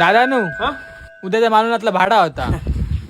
दादानू हा उद्याच्या मालवणातला भाडा होता.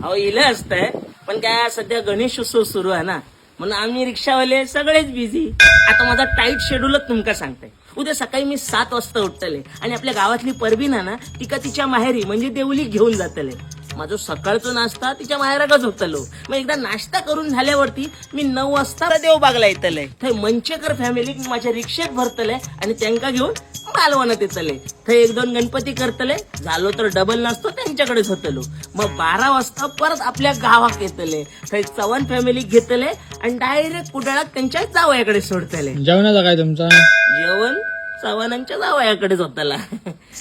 अहो इले असतंय पण काय सध्या गणेश उत्सव सुरू आहे ना म्हणून आम्ही रिक्षावाले सगळेच बिझी. आता माझा टाईट शेड्यूलच तुमका सांगताय. उद्या सकाळी मी 7 वाजता उठतले आणि आपल्या गावातली परबीना ना तिका तिच्या माहेरी म्हणजे देवली घेऊन जातले. माझा सकाळचा नाश्ता तिच्या माहेराकच होतलो. मग एकदा नाश्ता करून झाल्यावरती मी 9 वाजता देवबागला येतले. थंय मंचेकर फॅमिली माझ्या रिक्षेत भरतले आणि त्यांका घेऊन मालवणात येतले. थंय 1-2 गणपती करतले. झालो तर डबल नाश्तो त्यांच्याकडेच होतलो. मग 12 वाजता परत आपल्या गावात येतले. थंय चव्हाण फॅमिली घेतले आणि डायरेक्ट कुडाळात त्यांच्या जावयाकडे सोडतले. जेवणाचा काय तुमचा? जेवण चव्हाणांच्या जावयाकडेच होताला.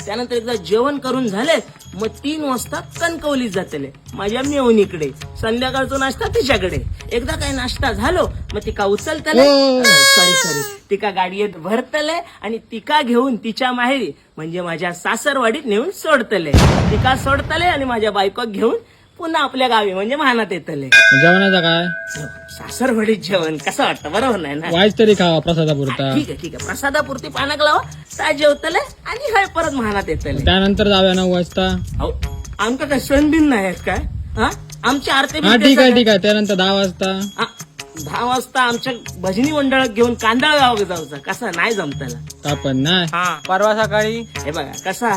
त्यानंतर एकदा जेवण करून झाले मग 3 वाजता कणकवलीत जातले माझ्या मेवणीकडे. संध्याकाळचा नाश्ता तिच्याकडे. एकदा काय नाश्ता झालो मग तिका उचलतले सॉरी तिका गाडीत भरतले आणि तिका घेऊन तिच्या माहेरी म्हणजे माझ्या सासरवाडीत नेऊन सोडतले. तिका सोडतले आणि माझ्या बायको घेऊन पुन्हा आपल्या गावी म्हणजे महानात येतले. जेवणाचा काय? सासरवाडीत जेवण कसं वाटतं बरोबर नाही ना? वाईच तरी खावा प्रसादापुरता. ठीक आहे प्रसादापुरती पानाक लावा काय जेवतले आणि हय परत महानात येतले. त्यानंतर जाऊया 9 वाजता. अहो आमका काय सण बिन नाही आहेत काय? हा आमची आरती हा ठीक आहे. त्यानंतर 10 वाजता. 10 वाजता आमच्या भजनी मंडळात घेऊन कांदळ गाव जाऊचा कसा नाही जमताला. आपण नाही. हा परवा सकाळी हे बघा कसा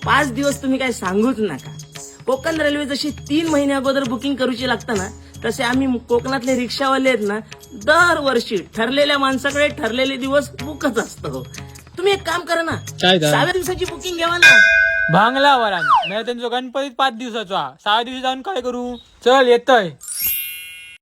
5 दिवस तुम्ही काय सांगूच नका. कोकण रेल्वे जशी 3 महिने अगोदर बुकिंग करूची लागतं ना तसे आम्ही कोकणातले रिक्षावाले आहेत ना दरवर्षी ठरलेल्या माणसाकडे ठरलेले दिवस बुकच असतो. तुम्ही एक काम करा ना काय तर? 6व्या दिवसाची बुकिंग घ्यावा ना. भांगला वरान नाही त्यांचा गणपतीत 5 दिवसाचा. 6 दिवशी जाऊन काय करू? चल येतय.